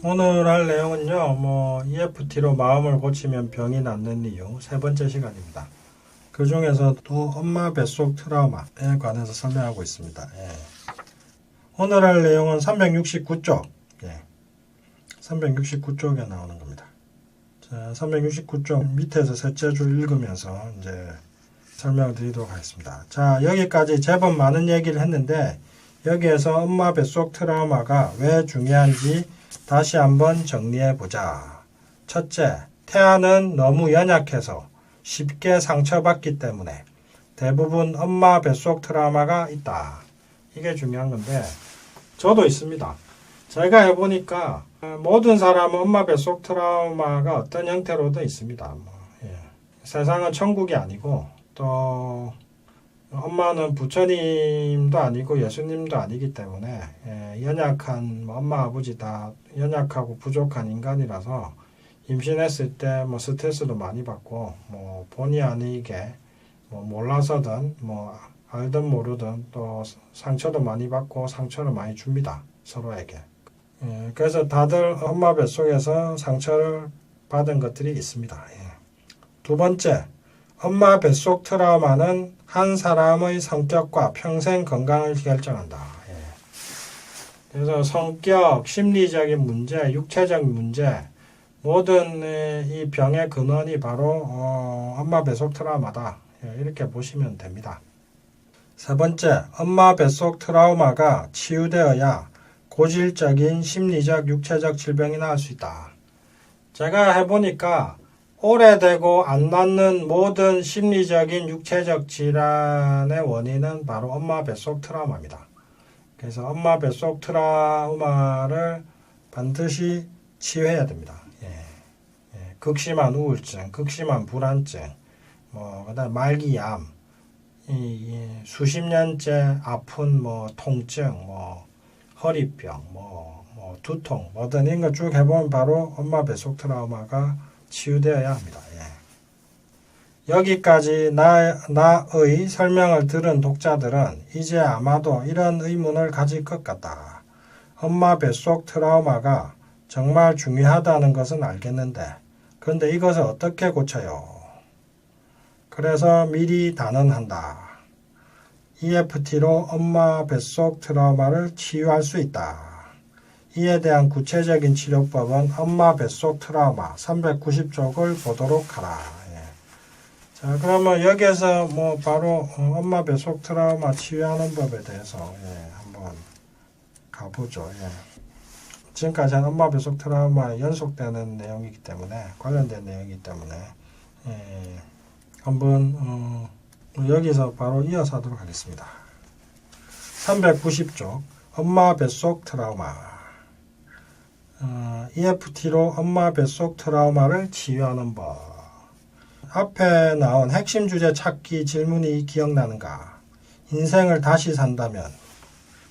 오늘 할 내용은요, EFT로 마음을 고치면 병이 낫는 이유 세 번째 시간입니다. 그 중에서도 엄마 뱃속 트라우마에 관해서 설명하고 있습니다. 오늘 할 내용은 369쪽, 369쪽에 나오는 겁니다. 자, 369쪽 밑에서 셋째 줄 읽으면서 이제 설명을 드리도록 하겠습니다. 자, 여기까지 제법 많은 얘기를 했는데 여기에서 엄마 뱃속 트라우마가 왜 중요한지 다시 한번 정리해 보자. 첫째, 태아는 너무 연약해서 쉽게 상처받기 때문에 대부분 엄마 뱃속 트라우마가 있다. 이게 중요한 건데 저도 있습니다. 제가 해보니까 모든 사람은 엄마 뱃속 트라우마가 어떤 형태로도 있습니다. 세상은 천국이 아니고 또 엄마는 부처님도 아니고 예수님도 아니기 때문에 연약한 엄마 아버지 다 연약하고 부족한 인간이라서 임신했을 때 스트레스도 많이 받고 본의 아니게 몰라서든 알든 모르든 또 상처도 많이 받고 상처를 많이 줍니다. 서로에게. 그래서 다들 엄마 뱃속에서 상처를 받은 것들이 있습니다. 두 번째, 엄마 뱃속 트라우마는 한 사람의 성격과 평생 건강을 결정한다. 그래서 성격, 심리적인 문제, 육체적 문제, 모든 이 병의 근원이 바로 엄마 뱃속 트라우마다. 이렇게 보시면 됩니다. 세 번째, 엄마 뱃속 트라우마가 치유되어야 고질적인 심리적, 육체적 질병이 나을 수 있다. 제가 해보니까 오래되고 안 낫는 모든 심리적인 육체적 질환의 원인은 바로 엄마 뱃속 트라우마입니다. 그래서 엄마 뱃속 트라우마를 반드시 치유해야 됩니다. 극심한 우울증, 극심한 불안증, 그다음 말기암, 수십 년째 아픈 통증, 허리병, 두통, 뭐든 이런 거 쭉 해보면 바로 엄마 뱃속 트라우마가 치유되어야 합니다. 여기까지 나의 설명을 들은 독자들은 이제 아마도 이런 의문을 가질 것 같다. 엄마 뱃속 트라우마가 정말 중요하다는 것은 알겠는데 그런데 이것을 어떻게 고쳐요? 그래서 미리 단언한다. EFT로 엄마 뱃속 트라우마를 치유할 수 있다. 이에 대한 구체적인 치료법은 엄마 뱃속 트라우마 390쪽을 보도록 하라. 자, 그러면 여기에서 바로 엄마 뱃속 트라우마 치유하는 법에 대해서 한번 가보죠. 지금까지는 엄마 뱃속 트라우마에 연속되는 내용이기 때문에 관련된 내용이기 때문에 한번 여기서 바로 이어서 하도록 하겠습니다. 390쪽 엄마 뱃속 트라우마 EFT로 엄마 뱃속 트라우마를 치유하는 법. 앞에 나온 핵심 주제 찾기 질문이 기억나는가? 인생을 다시 산다면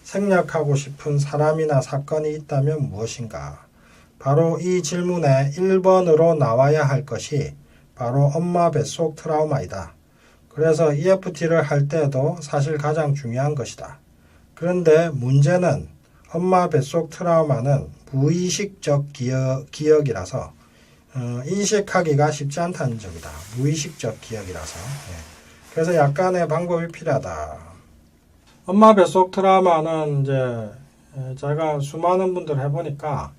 생략하고 싶은 사람이나 사건이 있다면 무엇인가? 바로 이 질문에 1번으로 나와야 할 것이 바로 엄마 뱃속 트라우마이다. 그래서 EFT를 할 때도 사실 가장 중요한 것이다. 그런데 문제는 엄마 뱃속 트라우마는 무의식적 기억이라서 인식하기가 쉽지 않다는 점이다. 무의식적 기억이라서. 그래서 약간의 방법이 필요하다. 엄마 뱃속 트라우마는 이제 제가 수많은 분들 해보니까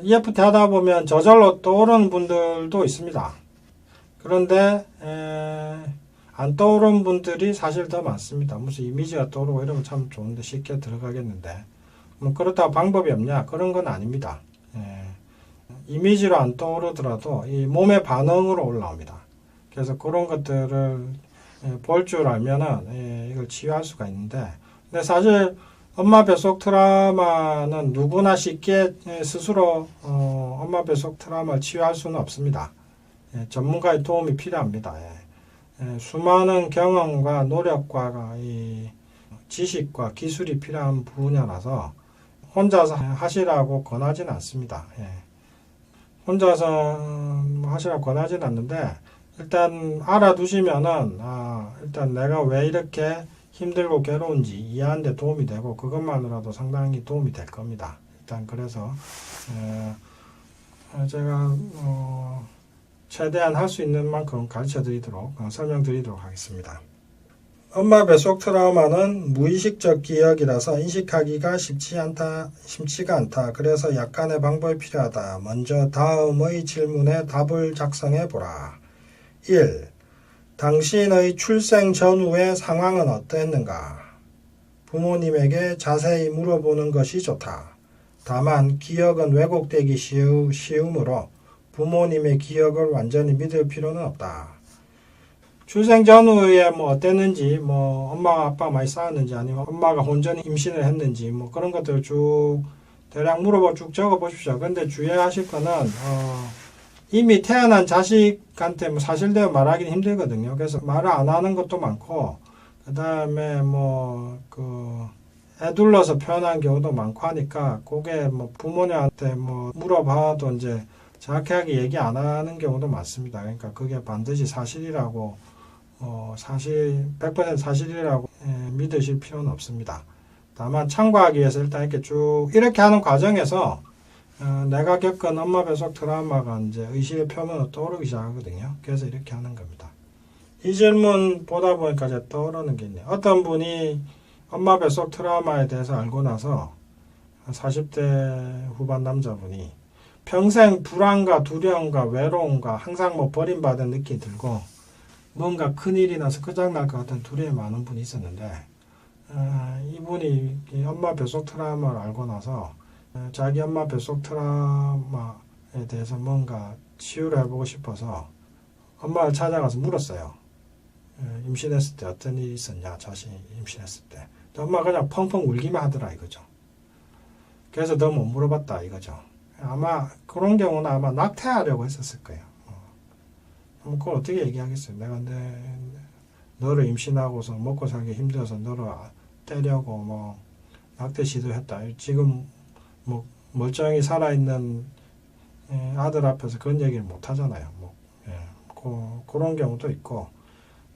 EFT 하다 보면 저절로 떠오르는 분들도 있습니다. 그런데 안 떠오르는 분들이 사실 더 많습니다. 무슨 이미지가 떠오르고 이러면 참 좋은데 쉽게 들어가겠는데 그렇다고 방법이 없냐? 그런 건 아닙니다. 이미지로 안 떠오르더라도 이 몸의 반응으로 올라옵니다. 그래서 그런 것들을 볼 줄 알면은 이걸 치유할 수가 있는데 근데 사실 엄마 뱃속 트라우마는 누구나 쉽게 스스로 엄마 뱃속 트라우마를 치유할 수는 없습니다. 전문가의 도움이 필요합니다. 수많은 경험과 노력과 이 지식과 기술이 필요한 분야라서 혼자서 하시라고 권하지는 않습니다. 혼자서 하시라고 권하지는 않는데 일단 알아두시면은 일단 내가 왜 이렇게 힘들고 괴로운지 이해하는 데 도움이 되고 그것만으로도 상당히 도움이 될 겁니다. 일단 그래서 제가 최대한 할 수 있는 만큼 가르쳐 드리도록 설명 드리도록 하겠습니다. 엄마 뱃속 트라우마는 무의식적 기억이라서 인식하기가 쉽지가 않다. 그래서 약간의 방법이 필요하다. 먼저 다음의 질문에 답을 작성해 보라. 1. 당신의 출생 전후의 상황은 어떠했는가? 부모님에게 자세히 물어보는 것이 좋다. 다만 기억은 왜곡되기 쉬우므로 부모님의 기억을 완전히 믿을 필요는 없다. 출생 전후에 뭐 어땠는지, 뭐 엄마가 아빠가 많이 싸웠는지, 아니면 엄마가 혼전히 임신을 했는지, 뭐 그런 것들을 쭉 대략 물어보고 쭉 적어 보십시오. 근데 주의하실 거는 이미 태어난 자식한테 뭐 사실대로 말하기는 힘들거든요. 그래서 말을 안 하는 것도 많고, 그 다음에 애둘러서 표현한 경우도 많고 하니까, 그게 뭐 부모님한테 뭐 물어봐도 이제 정확하게 얘기 안 하는 경우도 많습니다. 그러니까 그게 반드시 사실이라고, 100% 사실이라고 믿으실 필요는 없습니다. 다만 참고하기 위해서 일단 이렇게 하는 과정에서 내가 겪은 엄마 뱃속 트라우마가 이제 의식의 표면으로 떠오르기 시작하거든요. 그래서 이렇게 하는 겁니다. 이 질문 보다 보니까 이제 떠오르는 게 있네요. 어떤 분이 엄마 뱃속 트라우마에 대해서 알고 나서 40대 후반 남자분이 평생 불안과 두려움과 외로움과 항상 뭐 버림받은 느낌이 들고 뭔가 큰일이 나서 끝장날 것 같은 두려움이 많은 분이 있었는데, 이분이 엄마 뱃속 트라우마를 알고 나서 자기 엄마 뱃속 트라우마에 대해서 뭔가 치유를 해보고 싶어서 엄마를 찾아가서 물었어요. 임신했을 때 어떤 일이 있었냐, 자신이 임신했을 때. 엄마가 그냥 펑펑 울기만 하더라 이거죠. 그래서 너 못 물어봤다 이거죠. 아마 그런 경우는 아마 낙태하려고 했었을 거예요. 그걸 어떻게 얘기하겠어요. 내가 너를 임신하고서 먹고 살기 힘들어서 너를 때려고 뭐 낙태 시도했다. 지금 뭐 멀쩡히 살아있는 아들 앞에서 그런 얘기를 못 하잖아요. 그런 경우도 있고,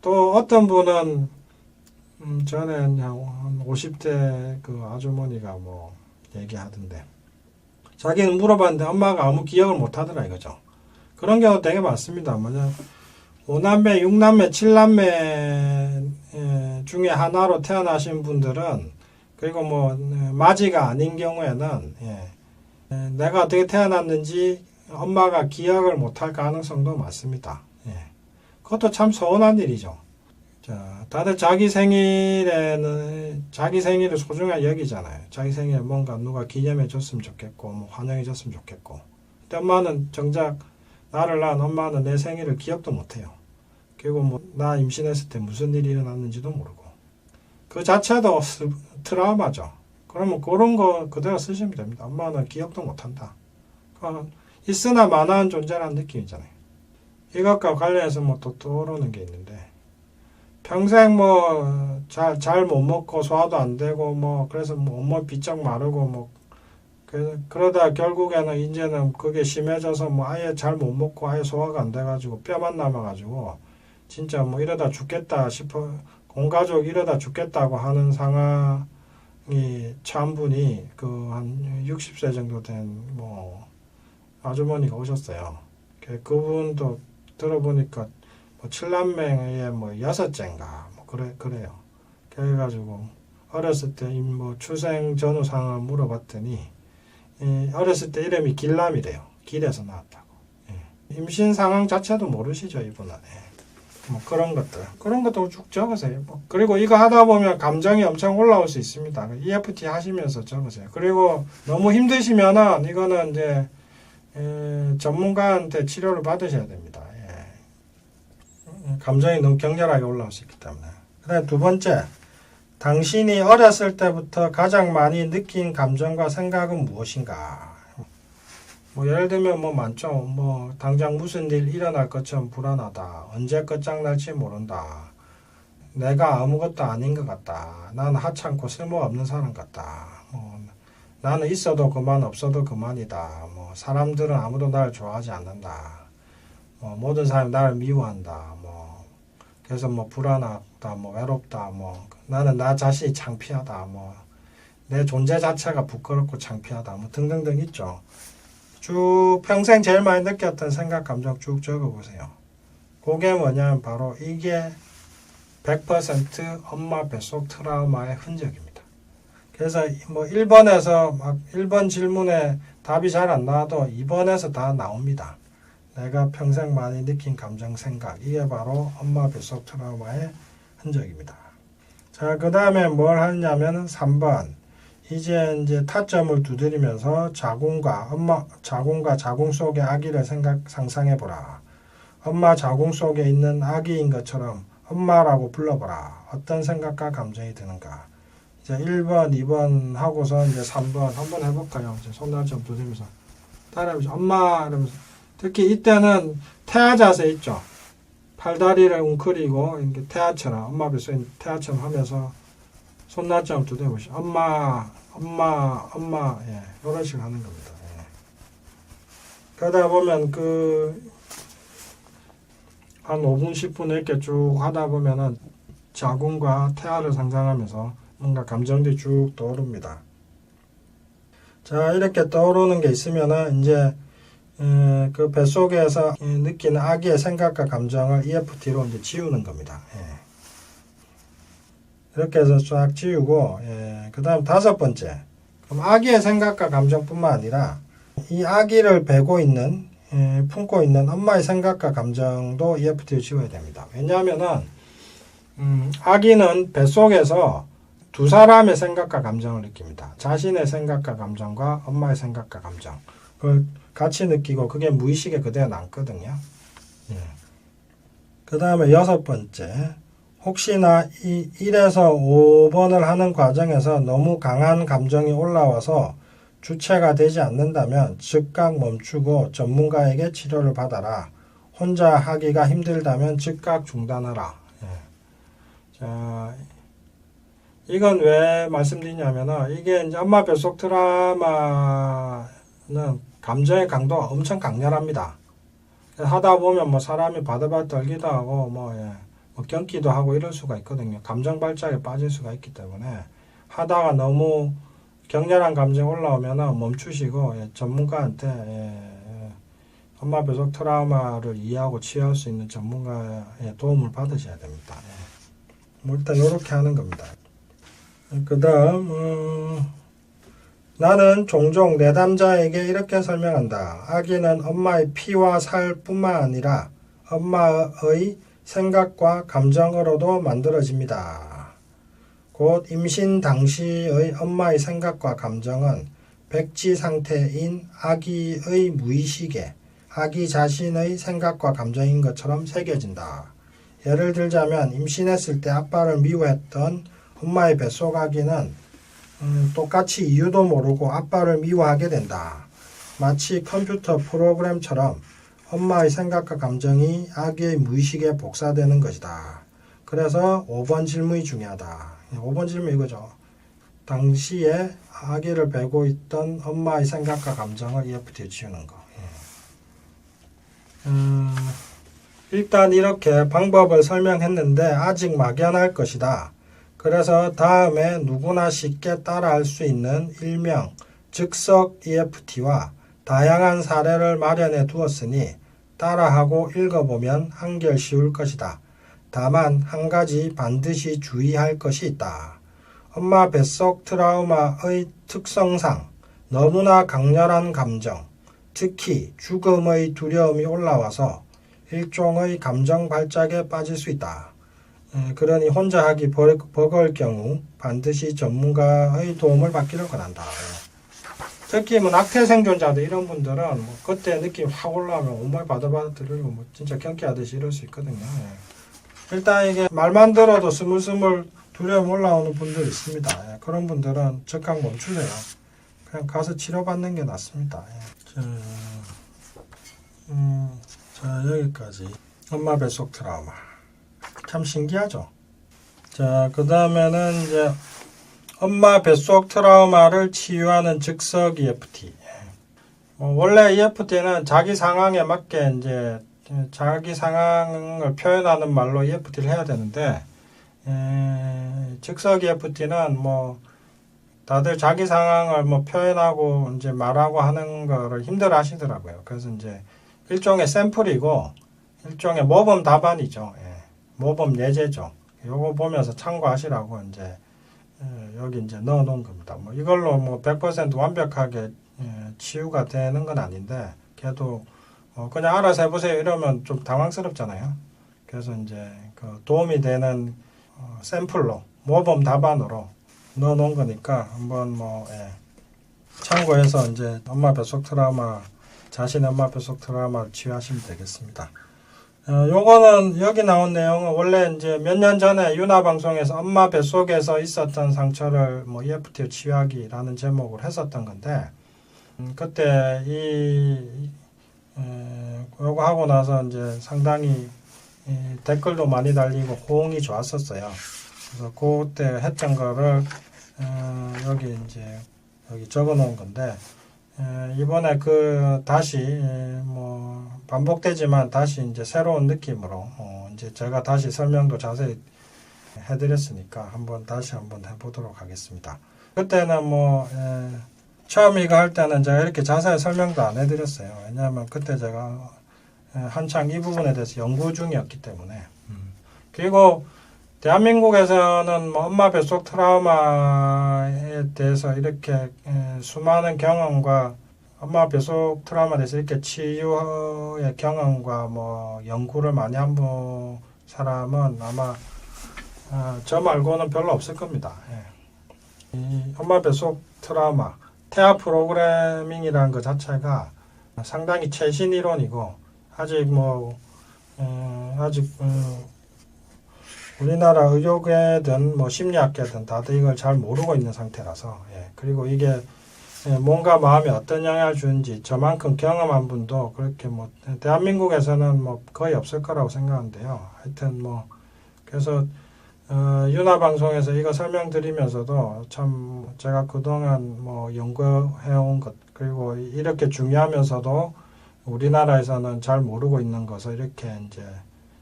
또 어떤 분은 전에 한 50대 그 아주머니가 뭐 얘기하던데, 자기는 물어봤는데 엄마가 아무 기억을 못 하더라 이거죠. 그런 경우 되게 많습니다. 뭐냐, 5남매, 6남매, 7남매 중에 하나로 태어나신 분들은, 그리고 뭐 맞이가 아닌 경우에는 내가 어떻게 태어났는지 엄마가 기억을 못할 가능성도 많습니다. 그것도 참 서운한 일이죠. 자, 다들 자기 생일을 소중하게 여기잖아요. 자기 생일에 뭔가 누가 기념해 줬으면 좋겠고, 뭐 환영해 줬으면 좋겠고. 근데 엄마는 정작 나를 낳은 엄마는 내 생일을 기억도 못해요. 그리고 뭐 나 임신했을 때 무슨 일이 일어났는지도 모르고. 그 자체도 트라우마죠. 그러면 그런 거 그대로 쓰시면 됩니다. 엄마는 기억도 못한다. 있으나 마나한 존재라는 느낌이잖아요. 이것과 관련해서 뭐 또 떠오르는 게 있는데, 평생 뭐 잘 못 먹고 소화도 안 되고 뭐 그래서 뭐 온몸 비쩍 마르고 뭐 그러다 결국에는 이제는 그게 심해져서 뭐 아예 잘 못 먹고 아예 소화가 안 돼가지고 뼈만 남아가지고 진짜 뭐 이러다 죽겠다 싶어, 온 가족 이러다 죽겠다고 하는 상황이 처한 분이 한 60세 정도 된 뭐 아주머니가 오셨어요. 그분도 들어보니까 뭐 7남매에 뭐 6째인가 뭐 그래요. 그래가지고 어렸을 때 뭐 출생 전후 상황을 물어봤더니 어렸을 때 이름이 길남이래요. 길에서 나왔다고. 임신 상황 자체도 모르시죠 이분은. 뭐 그런 것도 쭉 적으세요. 뭐. 그리고 이거 하다 보면 감정이 엄청 올라올 수 있습니다. EFT 하시면서 적으세요. 그리고 너무 힘드시면은 이거는 이제 전문가한테 치료를 받으셔야 됩니다. 감정이 너무 격렬하게 올라올 수 있기 때문에. 그다음에 두 번째, 당신이 어렸을 때부터 가장 많이 느낀 감정과 생각은 무엇인가? 뭐 예를 들면 뭐 많죠. 뭐 당장 무슨 일 일어날 것처럼 불안하다. 언제 끝장날지 모른다. 내가 아무것도 아닌 것 같다. 나는 하찮고 쓸모가 없는 사람 같다. 뭐 나는 있어도 그만 없어도 그만이다. 뭐 사람들은 아무도 나를 좋아하지 않는다. 뭐 모든 사람이 나를 미워한다. 뭐 그래서 뭐 불안하다. 뭐 외롭다. 뭐 나는 나 자신이 창피하다. 뭐 내 존재 자체가 부끄럽고 창피하다. 뭐 등등등 있죠. 쭉 평생 제일 많이 느꼈던 생각, 감정 쭉 적어보세요. 그게 뭐냐면 바로 이게 100% 엄마 뱃속 트라우마의 흔적입니다. 그래서 뭐 1번에서 막 1번 질문에 답이 잘 안 나와도 2번에서 다 나옵니다. 내가 평생 많이 느낀 감정, 생각. 이게 바로 엄마 뱃속 트라우마의 흔적입니다. 자, 그 다음에 뭘 하냐면 3번. 이제 타점을 두드리면서 자궁과 자궁 속의 아기를 상상해보라. 엄마 자궁 속에 있는 아기인 것처럼 엄마라고 불러보라. 어떤 생각과 감정이 드는가. 이제 1번, 2번 하고서 이제 3번 한번 해볼까요? 이제 손날 좀 두드리면서 따라해보죠. 엄마 이러면서. 특히 이때는 태아 자세 있죠. 팔다리를 웅크리고 이렇게 태아처럼 엄마 뱃속에 태아처럼 하면서 손날점 두드려보시죠. 엄마, 엄마, 엄마. 예, 이런 식으로 하는 겁니다. 예. 그러다 보면 한 5분, 10분 이렇게 쭉 하다 보면은 자궁과 태아를 상상하면서 뭔가 감정들이 쭉 떠오릅니다. 자, 이렇게 떠오르는 게 있으면은 이제 그 뱃속에서 느끼는 아기의 생각과 감정을 EFT로 이제 지우는 겁니다. 예. 이렇게 해서 쫙 지우고, 그 다음 5번째. 그럼 아기의 생각과 감정뿐만 아니라 이 아기를 품고 있는 엄마의 생각과 감정도 EFT로 지워야 됩니다. 왜냐하면은 아기는 뱃속에서 두 사람의 생각과 감정을 느낍니다. 자신의 생각과 감정과 엄마의 생각과 감정. 그걸 같이 느끼고 그게 무의식에 그대로 남거든요. 예. 그 다음에 6번째. 혹시나 1에서 5번을 하는 과정에서 너무 강한 감정이 올라와서 주체가 되지 않는다면 즉각 멈추고 전문가에게 치료를 받아라. 혼자 하기가 힘들다면 즉각 중단하라. 예. 자, 이건 왜 말씀드리냐면은 이게 이제 엄마 뱃속 트라우마는 감정의 강도가 엄청 강렬합니다. 하다 보면 뭐 사람이 바들바들 떨기도 하고 뭐 경기도 하고 이럴 수가 있거든요. 감정 발작에 빠질 수가 있기 때문에 하다가 너무 격렬한 감정이 올라오면 멈추시고 전문가한테 엄마 뱃속 트라우마를 이해하고 치유할 수 있는 전문가의 도움을 받으셔야 됩니다. 뭐 일단 이렇게 하는 겁니다. 그 다음 나는 종종 내담자에게 이렇게 설명한다. 아기는 엄마의 피와 살뿐만 아니라 엄마의 생각과 감정으로도 만들어집니다. 곧 임신 당시의 엄마의 생각과 감정은 백지 상태인 아기의 무의식에 아기 자신의 생각과 감정인 것처럼 새겨진다. 예를 들자면 임신했을 때 아빠를 미워했던 엄마의 뱃속 아기는 똑같이 이유도 모르고 아빠를 미워하게 된다. 마치 컴퓨터 프로그램처럼 엄마의 생각과 감정이 아기의 무의식에 복사되는 것이다. 그래서 5번 질문이 중요하다. 5번 질문 이거죠. 당시에 아기를 베고 있던 엄마의 생각과 감정을 EFT에 지우는 거. 일단 이렇게 방법을 설명했는데 아직 막연할 것이다. 그래서 다음에 누구나 쉽게 따라할 수 있는 일명 즉석 EFT와 다양한 사례를 마련해 두었으니 따라하고 읽어보면 한결 쉬울 것이다. 다만 한 가지 반드시 주의할 것이 있다. 엄마 뱃속 트라우마의 특성상 너무나 강렬한 감정, 특히 죽음의 두려움이 올라와서 일종의 감정 발작에 빠질 수 있다. 그러니 혼자 하기 버거울 경우 반드시 전문가의 도움을 받기를 권한다. 특히 뭐 낙태 생존자들 이런 분들은 뭐 그때 느낌 확 올라오면 온몸이 바들바들 들리고 뭐 진짜 경기하듯이 이럴 수 있거든요. 일단 이게 말만 들어도 스물스물 두려움 올라오는 분들 있습니다. 그런 분들은 즉각 멈추세요. 그냥 가서 치료받는 게 낫습니다. 자, 여기까지 엄마 뱃속 트라우마. 참 신기하죠. 자, 그 다음에는 이제 엄마 뱃속 트라우마를 치유하는 즉석 EFT. 원래 EFT는 자기 상황에 맞게 이제 자기 상황을 표현하는 말로 EFT를 해야 되는데 즉석 EFT는 뭐 다들 자기 상황을 뭐 표현하고 이제 말하고 하는 거를 힘들어 하시더라고요. 그래서 이제 일종의 샘플이고 일종의 모범 답안이죠. 예. 모범 예제죠. 요거 보면서 참고하시라고 이제 여기 이제 넣어 놓은 겁니다. 뭐 이걸로 뭐 100% 완벽하게 치유가 되는 건 아닌데 그래도 그냥 알아서 해보세요 이러면 좀 당황스럽잖아요. 그래서 이제 그 도움이 되는 샘플로 모범 답안으로 넣어 놓은 거니까 한번 참고해서 이제 엄마 뱃속 트라우마 자신의 엄마 뱃속 트라우마를 치유하시면 되겠습니다. 요거는 여기 나온 내용은 원래 이제 몇 년 전에 유나 방송에서 엄마 뱃속에서 있었던 상처를 뭐 EFT로 치유하기라는 제목으로 했었던 건데 그때 요거 하고 나서 이제 상당히 댓글도 많이 달리고 호응이 좋았었어요. 그래서 그때 했던 거를 여기 이제 여기 적어 놓은 건데 이번에 다시 뭐 반복되지만 다시 이제 새로운 느낌으로 이제 제가 다시 설명도 자세히 해드렸으니까 다시 한번 해보도록 하겠습니다. 그때는 처음 이거 할 때는 제가 이렇게 자세히 설명도 안 해드렸어요. 왜냐하면 그때 제가 한창 이 부분에 대해서 연구 중이었기 때문에. 그리고 대한민국에서는 뭐 엄마 뱃속 트라우마에 대해서 이렇게 수많은 경험과 엄마 뱃속 트라우마에 대해서 이렇게 치유의 경험과 뭐 연구를 많이 한 사람은 아마 저 말고는 별로 없을 겁니다. 이 엄마 뱃속 트라우마, 태아 프로그래밍이라는 것 자체가 상당히 최신 이론이고 아직 우리나라 의료계든 뭐 심리학계든 다들 이걸 잘 모르고 있는 상태라서 그리고 이게 뭔가 마음에 어떤 영향을 주는지 저만큼 경험한 분도 그렇게 대한민국에서는 거의 없을 거라고 생각하는데요. 하여튼 그래서 유나 방송에서 이거 설명드리면서도 참 제가 그동안 연구해온 것 그리고 이렇게 중요하면서도 우리나라에서는 잘 모르고 있는 것을 이렇게 이제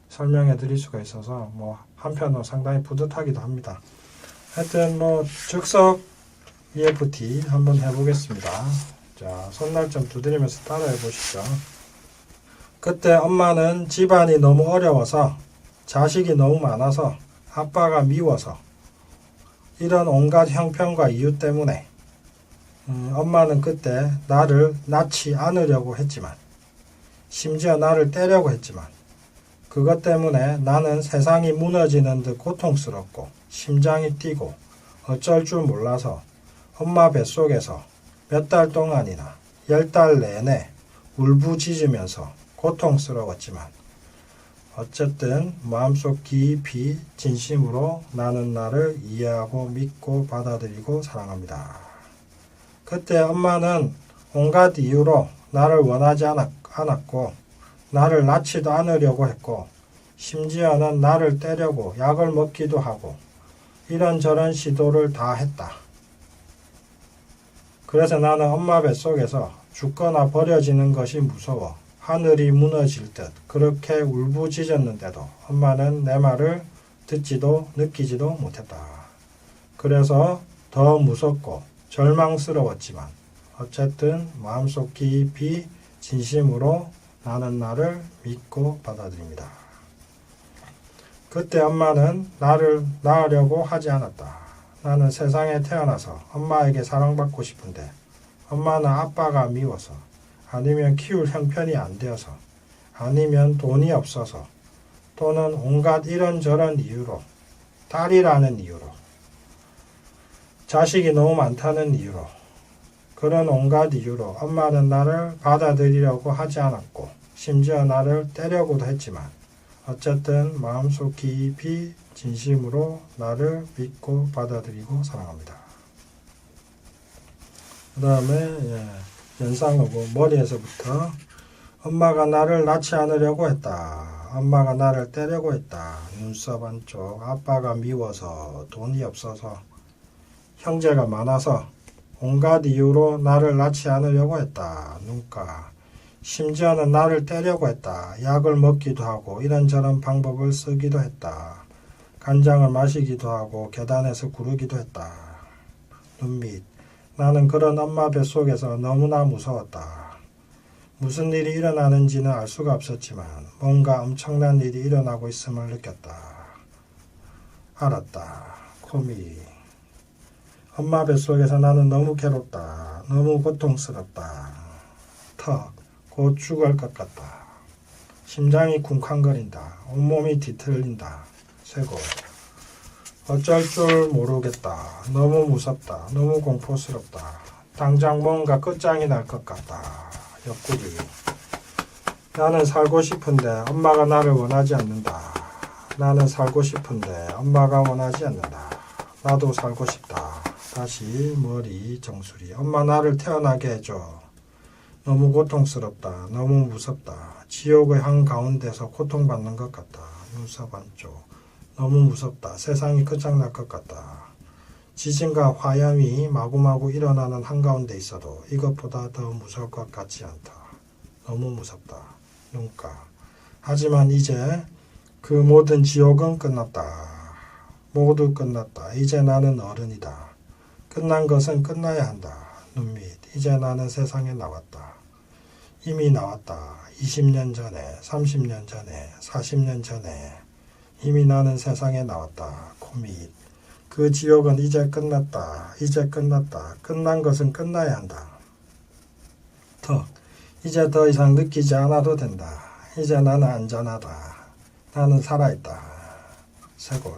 설명해 드릴 수가 있어서 한편으로 상당히 뿌듯하기도 합니다. 하여튼 즉석 EFT 한번 해보겠습니다. 자, 손날 좀 두드리면서 따라해 보시죠. 그때 엄마는 집안이 너무 어려워서 자식이 너무 많아서 아빠가 미워서 이런 온갖 형편과 이유 때문에 엄마는 그때 나를 낳지 않으려고 했지만 심지어 나를 떼려고 했지만 그것 때문에 나는 세상이 무너지는 듯 고통스럽고 심장이 뛰고 어쩔 줄 몰라서 엄마 뱃속에서 몇 달 동안이나 10달 내내 울부짖으면서 고통스러웠지만 어쨌든 마음속 깊이 진심으로 나는 나를 이해하고 믿고 받아들이고 사랑합니다. 그때 엄마는 온갖 이유로 나를 원하지 않았고 나를 낳지도 않으려고 했고 심지어는 나를 떼려고 약을 먹기도 하고 이런저런 시도를 다 했다. 그래서 나는 엄마 뱃속에서 죽거나 버려지는 것이 무서워 하늘이 무너질 듯 그렇게 울부짖었는데도 엄마는 내 말을 듣지도 느끼지도 못했다. 그래서 더 무섭고 절망스러웠지만 어쨌든 마음속 깊이 진심으로 나는 나를 믿고 받아들입니다. 그때 엄마는 나를 낳으려고 하지 않았다. 나는 세상에 태어나서 엄마에게 사랑받고 싶은데 엄마는 아빠가 미워서 아니면 키울 형편이 안 되어서 아니면 돈이 없어서 또는 온갖 이런저런 이유로 딸이라는 이유로 자식이 너무 많다는 이유로 그런 온갖 이유로 엄마는 나를 받아들이려고 하지 않았고 심지어 나를 떼려고도 했지만 어쨌든 마음속 깊이 진심으로 나를 믿고 받아들이고 사랑합니다. 그 다음에 연상하고 머리에서부터 엄마가 나를 낳지 않으려고 했다. 엄마가 나를 떼려고 했다. 눈썹 안쪽 아빠가 미워서 돈이 없어서 형제가 많아서 온갖 이유로 나를 낳지 않으려고 했다. 눈가 심지어는 나를 떼려고 했다. 약을 먹기도 하고 이런저런 방법을 쓰기도 했다. 간장을 마시기도 하고 계단에서 구르기도 했다. 눈밑. 나는 그런 엄마 뱃속에서 너무나 무서웠다. 무슨 일이 일어나는지는 알 수가 없었지만 뭔가 엄청난 일이 일어나고 있음을 느꼈다. 알았다. 코미. 엄마 뱃속에서 나는 너무 괴롭다. 너무 고통스럽다. 턱. 곧 죽을 것 같다. 심장이 쿵쾅거린다. 온몸이 뒤틀린다. 쇄골. 어쩔 줄 모르겠다. 너무 무섭다. 너무 공포스럽다. 당장 뭔가 끝장이 날 것 같다. 옆구리. 나는 살고 싶은데 엄마가 나를 원하지 않는다. 나는 살고 싶은데 엄마가 원하지 않는다. 나도 살고 싶다. 다시 머리 정수리. 엄마 나를 태어나게 해줘. 너무 고통스럽다. 너무 무섭다. 지옥의 한가운데서 고통받는 것 같다. 눈썹 안쪽. 너무 무섭다. 세상이 끝장날 것 같다. 지진과 화염이 마구마구 일어나는 한가운데 있어도 이것보다 더 무서울 것 같지 않다. 너무 무섭다. 눈가. 하지만 이제 그 모든 지옥은 끝났다. 모두 끝났다. 이제 나는 어른이다. 끝난 것은 끝나야 한다. 눈밑. 이제 나는 세상에 나왔다. 이미 나왔다. 20년 전에, 30년 전에, 40년 전에 이미 나는 세상에 나왔다. 코밑. 그 지옥은 이제 끝났다. 이제 끝났다. 끝난 것은 끝나야 한다. 턱. 이제 더 이상 느끼지 않아도 된다. 이제 나는 안전하다. 나는 살아있다. 쇄골.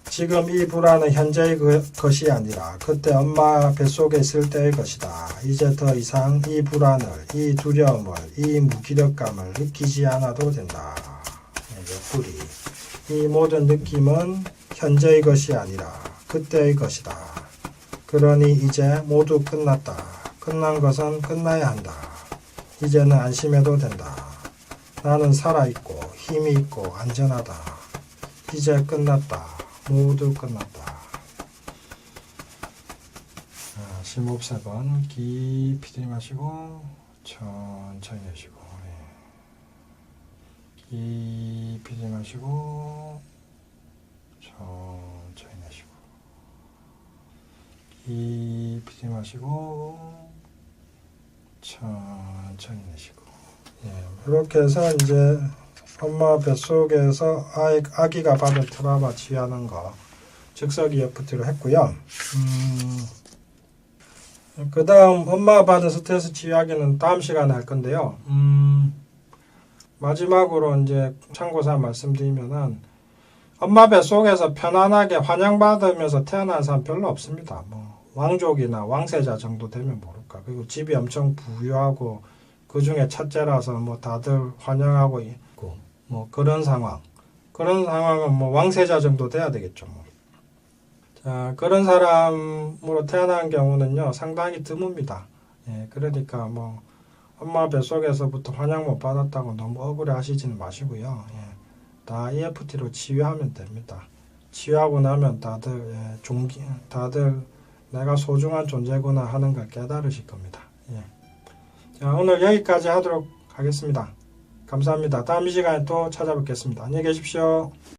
지금 이 불안은 현재의 것이 아니라 그때 엄마 뱃속에 있을 때의 것이다. 이제 더 이상 이 불안을, 이 두려움을, 이 무기력감을 느끼지 않아도 된다. 옆구리. 이 모든 느낌은 현재의 것이 아니라 그때의 것이다. 그러니 이제 모두 끝났다. 끝난 것은 끝나야 한다. 이제는 안심해도 된다. 나는 살아있고 힘이 있고 안전하다. 이제 끝났다. 모두 끝났다. 심호흡 3번 깊이 들이마시고 천천히 내쉬고, 깊이 들이마시고 천천히 내쉬고, 깊이 들이마시고 천천히 내쉬고. 이렇게 해서 이제 엄마 뱃속에서 아기가 받은 트라우마 치유하는 거 즉석 EFT로 했고요. 그 다음 엄마가 받은 스트레스 치유하기는 다음 시간에 할 건데요. 마지막으로 이제 참고사항 말씀드리면은 엄마 뱃속에서 편안하게 환영받으면서 태어난 사람 별로 없습니다. 뭐 왕족이나 왕세자 정도 되면 모를까. 그리고 집이 엄청 부유하고 그 중에 첫째라서 뭐 다들 환영하고 있고 뭐 그런 상황은 뭐 왕세자 정도 돼야 되겠죠. 뭐. 자, 그런 사람으로 태어난 경우는요 상당히 드뭅니다. 그러니까 뭐 엄마 뱃속에서부터 환영 못 받았다고 너무 억울해 하시지는 마시고요. 다 EFT로 치유하면 됩니다. 치유하고 나면 다들 다들 내가 소중한 존재구나 하는 걸 깨달으실 겁니다. 자, 오늘 여기까지 하도록 하겠습니다. 감사합니다. 다음 이 시간에 또 찾아뵙겠습니다. 안녕히 계십시오.